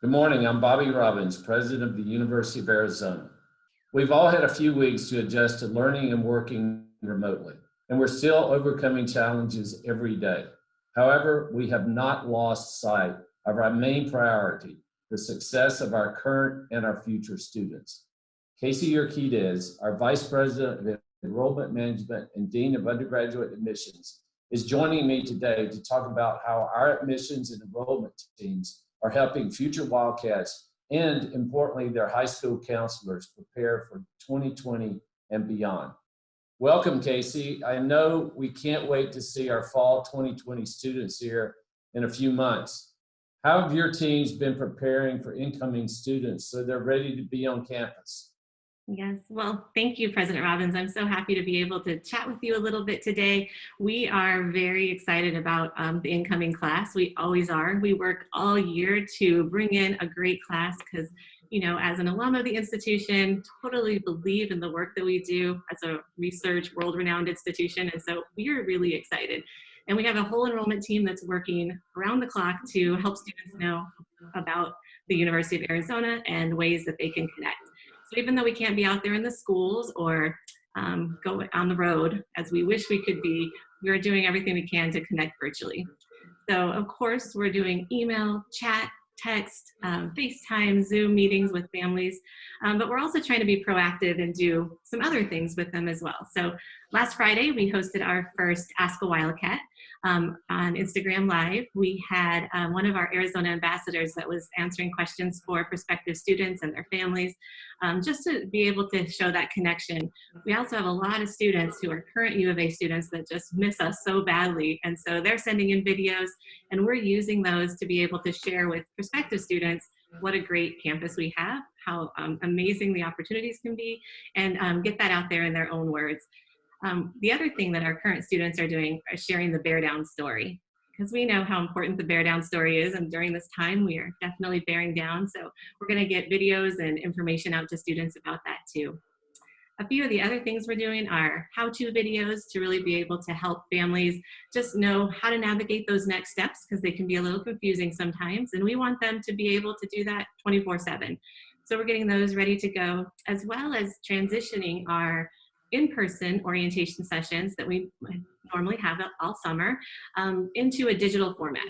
Good morning, I'm Bobby Robbins, President of the University of Arizona. We've all had a few weeks to adjust to learning and working remotely, and we're still overcoming challenges every day. However, we have not lost sight of our main priority, the success of our current and our future students. Kasey Urquidez, our Vice President of Enrollment Management and Dean of Undergraduate Admissions, is joining me today to talk about how our admissions and enrollment teams are helping future Wildcats and, importantly, their high school counselors prepare for 2020 and beyond. Welcome, Kasey. I know we can't wait to see our fall 2020 students here in a few months. How have your teams been preparing for incoming students so they're ready to be on campus? Yes, well, thank you, President Robbins. I'm so happy to be able to chat with you a little bit today. We are very excited about the incoming class. We always are. We work all year to bring in a great class because, you know, as an alum of the institution, totally believe in the work that we do as a research, world-renowned institution. And so we are really excited. And we have a whole enrollment team that's working around the clock to help students know about the University of Arizona and ways that they can connect. So even though we can't be out there in the schools or go on the road as we wish we could be, we're doing everything we can to connect virtually. So of course, we're doing email, chat, text, FaceTime, Zoom meetings with families, but we're also trying to be proactive and do some other things with them as well. So last Friday, we hosted our first Ask a Wildcat on Instagram Live. We had one of our Arizona ambassadors that was answering questions for prospective students and their families, just to be able to show that connection. We also have a lot of students who are current U of A students that just miss us so badly, and so they're sending in videos, and we're using those to be able to share with prospective students what a great campus we have, how amazing the opportunities can be, and get that out there in their own words. The other thing that our current students are doing is sharing the Bear Down story, because we know how important the Bear Down story is, and during this time we are definitely bearing down, so we're going to get videos and information out to students about that too. A few of the other things we're doing are how-to videos to really be able to help families just know how to navigate those next steps, because they can be a little confusing sometimes, and we want them to be able to do that 24/7. So we're getting those ready to go, as well as transitioning our in-person orientation sessions that we normally have all summer into a digital format.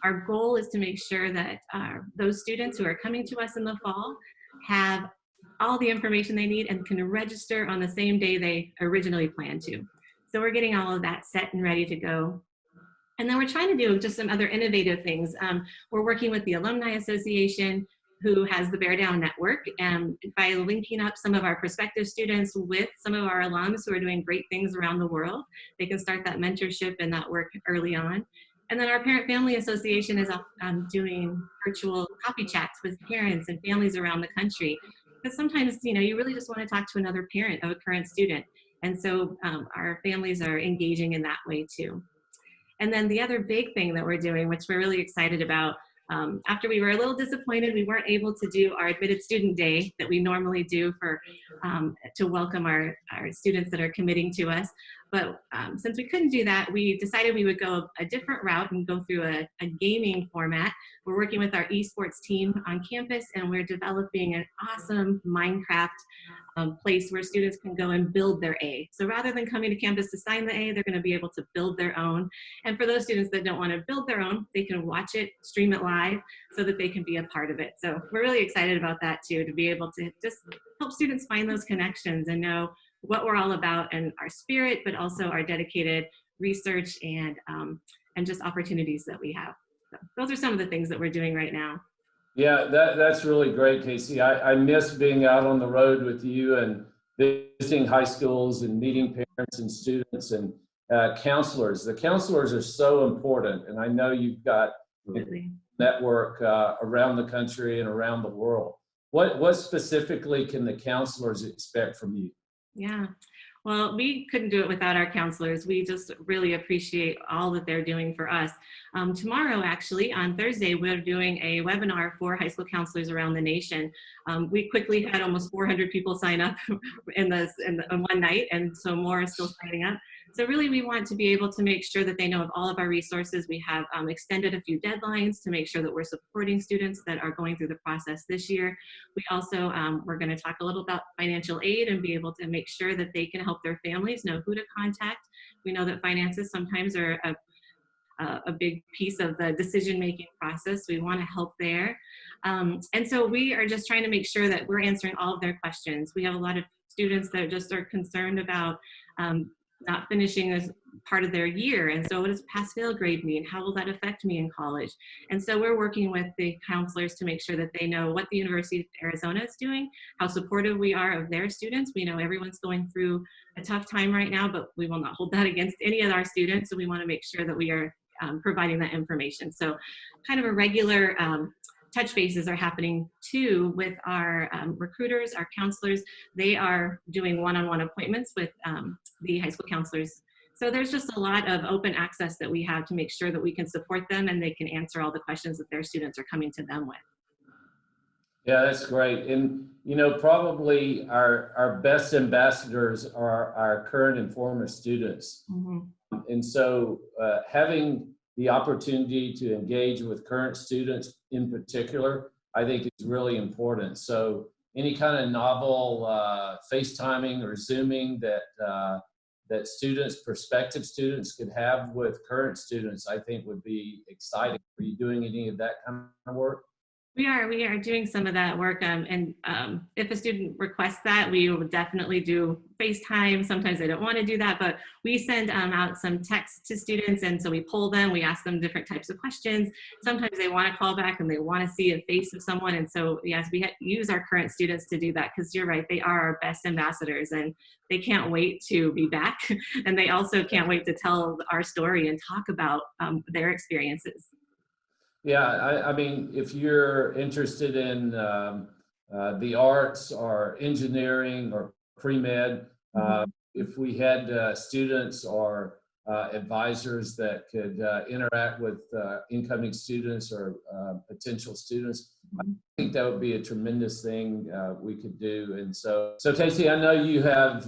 Our goal is to make sure that those students who are coming to us in the fall have all the information they need and can register on the same day they originally planned to. So we're getting all of that set and ready to go. And then we're trying to do just some other innovative things. We're working with the Alumni Association, who has the Bear Down Network, and by linking up some of our prospective students with some of our alums who are doing great things around the world, they can start that mentorship and that work early on. And then our Parent Family Association is doing virtual coffee chats with parents and families around the country, because sometimes, you know, you really just want to talk to another parent of a current student. And so our families are engaging in that way too. And then the other big thing that we're doing, which we're really excited about, after we were a little disappointed we weren't able to do our admitted student day that we normally do for to welcome our students that are committing to us. But since we couldn't do that, we decided we would go a different route and go through a gaming format. We're working with our esports team on campus, and we're developing an awesome Minecraft place where students can go and build their A. So rather than coming to campus to sign the A, they're going to be able to build their own. And for those students that don't want to build their own, they can watch it, stream it live, so that they can be a part of it. So we're really excited about that too, to be able to just help students find those connections and know what we're all about and our spirit, but also our dedicated research and just opportunities that we have. So those are some of the things that we're doing right now. Yeah, that's really great, Kasey. I miss being out on the road with you and visiting high schools and meeting parents and students and counselors. The counselors are so important, and I know you've got a network around the country and around the world. What specifically can the counselors expect from you? Yeah, well, we couldn't do it without our counselors. We just really appreciate all that they're doing for us. Tomorrow, actually, on Thursday, we're doing a webinar for high school counselors around the nation. We quickly had almost 400 people sign up in one night, and so more are still signing up. So really, we want to be able to make sure that they know of all of our resources. We have extended a few deadlines to make sure that we're supporting students that are going through the process this year. We also, we're going to talk a little about financial aid and be able to make sure that they can help their families know who to contact. We know that finances sometimes are a big piece of the decision-making process. We want to help there. And so we are just trying to make sure that we're answering all of their questions. We have a lot of students that just are concerned about not finishing as part of their year. And so what does pass-fail grade mean? How will that affect me in college? And so we're working with the counselors to make sure that they know what the University of Arizona is doing, how supportive we are of their students. We know everyone's going through a tough time right now, but we will not hold that against any of our students. So we want to make sure that we are providing that information. So kind of a regular touch bases are happening too with our recruiters, our counselors. They are doing one-on-one appointments with the high school counselors. So there's just a lot of open access that we have to make sure that we can support them and they can answer all the questions that their students are coming to them with. Yeah, that's great. And, you know, probably our best ambassadors are our current and former students. Mm-hmm. And so having the opportunity to engage with current students in particular, I think is really important. So any kind of novel FaceTiming or Zooming that students, prospective students could have with current students, I think would be exciting. Are you doing any of that kind of work? We are doing some of that work, and if a student requests that, we will definitely do FaceTime. Sometimes they don't want to do that, but we send out some texts to students, and so we poll them, we ask them different types of questions. Sometimes they want to call back and they want to see a face of someone, and so yes, we use our current students to do that, because you're right, they are our best ambassadors, and they can't wait to be back, and they also can't wait to tell our story and talk about their experiences. Yeah, I mean, if you're interested in the arts or engineering or pre-med, if we had students or advisors that could interact with incoming students or potential students, I think that would be a tremendous thing we could do. And so Kasey, I know you have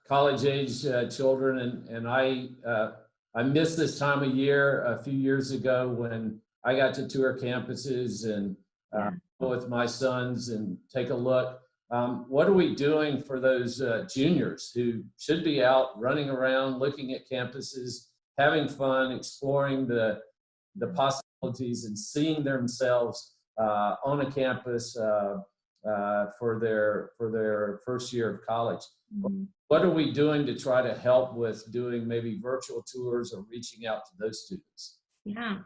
college-age children, and I missed this time of year a few years ago when I got to tour campuses and go with my sons and take a look. What are we doing for those juniors who should be out running around, looking at campuses, having fun, exploring the possibilities and seeing themselves on a campus for their first year of college? What are we doing to try to help with doing maybe virtual tours or reaching out to those students? Yeah,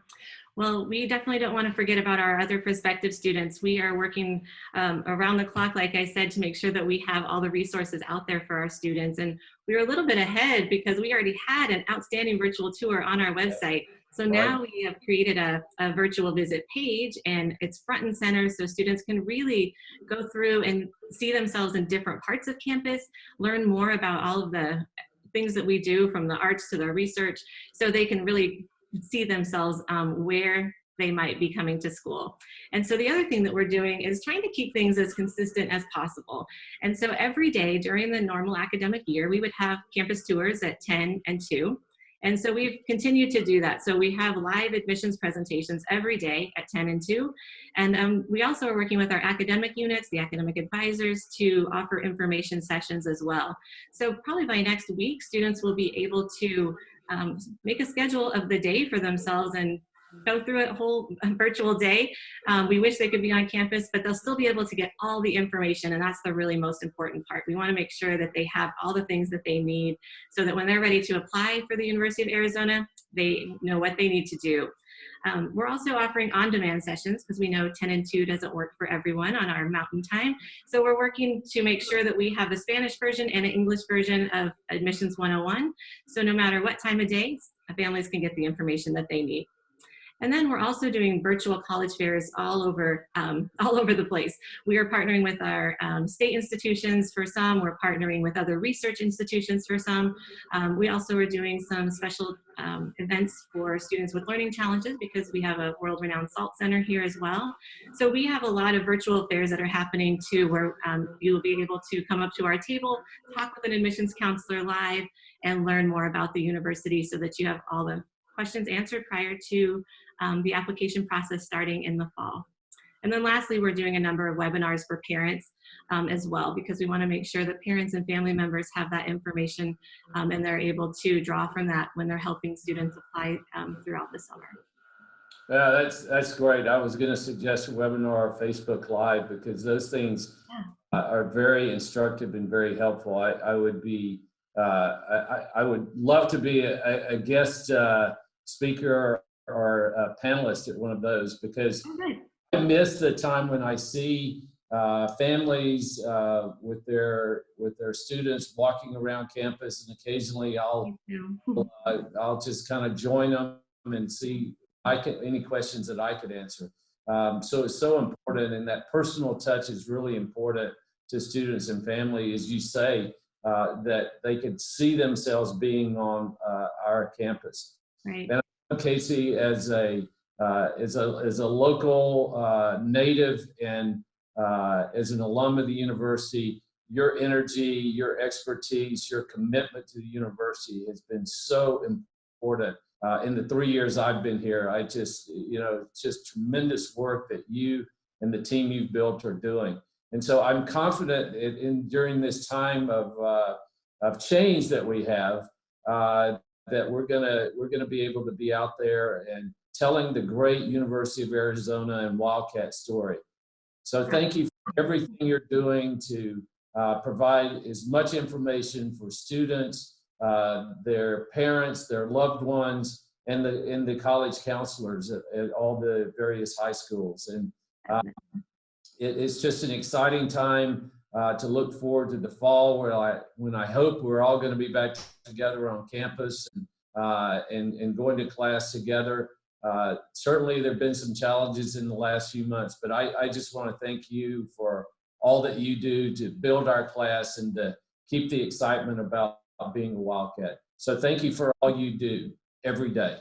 well, we definitely don't want to forget about our other prospective students. We are working around the clock, like I said, to make sure that we have all the resources out there for our students. And we were a little bit ahead because we already had an outstanding virtual tour on our website. So now we have created a virtual visit page, and it's front and center, so students can really go through and see themselves in different parts of campus, learn more about all of the things that we do, from the arts to the research, so they can really see themselves where they might be coming to school. And so the other thing that we're doing is trying to keep things as consistent as possible. And so every day during the normal academic year, we would have campus tours at 10 and 2. And so we've continued to do that. So we have live admissions presentations every day at 10 and 2. And we also are working with our academic units, the academic advisors, to offer information sessions as well. So probably by next week, students will be able to make a schedule of the day for themselves and go through a whole virtual day. We wish they could be on campus, but they'll still be able to get all the information, and that's the really most important part. We want to make sure that they have all the things that they need so that when they're ready to apply for the University of Arizona, they know what they need to do. We're also offering on-demand sessions because we know 10 and 2 doesn't work for everyone on our mountain time. So we're working to make sure that we have a Spanish version and an English version of Admissions 101. So no matter what time of day, families can get the information that they need. And then we're also doing virtual college fairs all over the place. We are partnering with our state institutions for some. We're partnering with other research institutions for some. We also are doing some special events for students with learning challenges because we have a world-renowned SALT center here as well. So we have a lot of virtual fairs that are happening too, where you will be able to come up to our table, talk with an admissions counselor live, and learn more about the university so that you have all the questions answered prior to the application process starting in the fall. And then lastly, we're doing a number of webinars for parents as well, because we want to make sure that parents and family members have that information and they're able to draw from that when they're helping students apply throughout the summer. Yeah, that's great. I was going to suggest a webinar or Facebook Live because those things are very instructive and very helpful. I would be I would love to be a guest speaker or a panelist at one of those, because I miss the time when I see families with their students walking around campus, and occasionally I'll just kind of join them and see any questions that I could answer. So it's so important, and that personal touch is really important to students and family, as you say, that they could see themselves being on our campus. Right. And I know Kasey, as a local native and as an alum of the university, your energy, your expertise, your commitment to the university has been so important. In the 3 years I've been here, I just, just tremendous work that you and the team you've built are doing. And so I'm confident during this time of change that we have, that we're gonna be able to be out there and telling the great University of Arizona and Wildcat story. So thank you for everything you're doing to provide as much information for students, their parents, their loved ones, and the college counselors at all the various high schools. And it's just an exciting time to look forward to the fall, when I hope we're all going to be back together on campus and going to class together. Certainly there have been some challenges in the last few months, but I just want to thank you for all that you do to build our class and to keep the excitement about being a Wildcat. So thank you for all you do every day.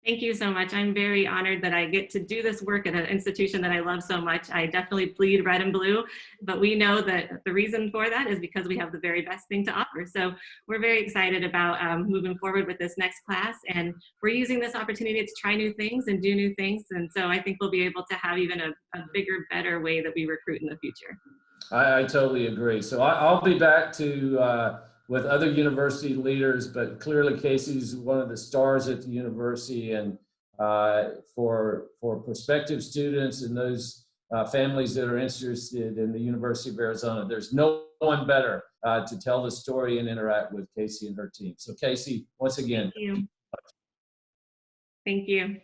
Thank you so much. I'm very honored that I get to do this work at an institution that I love so much. I definitely bleed red and blue, but we know that the reason for that is because we have the very best thing to offer. So we're very excited about moving forward with this next class, and we're using this opportunity to try new things and do new things. And so I think we'll be able to have even a bigger, better way that we recruit in the future. I totally agree. So I'll be back to with other university leaders, but clearly Kasey's one of the stars at the university, and for prospective students and those families that are interested in the University of Arizona, there's no one better to tell the story and interact with Kasey and her team. So Kasey, once again, thank you. Thank you.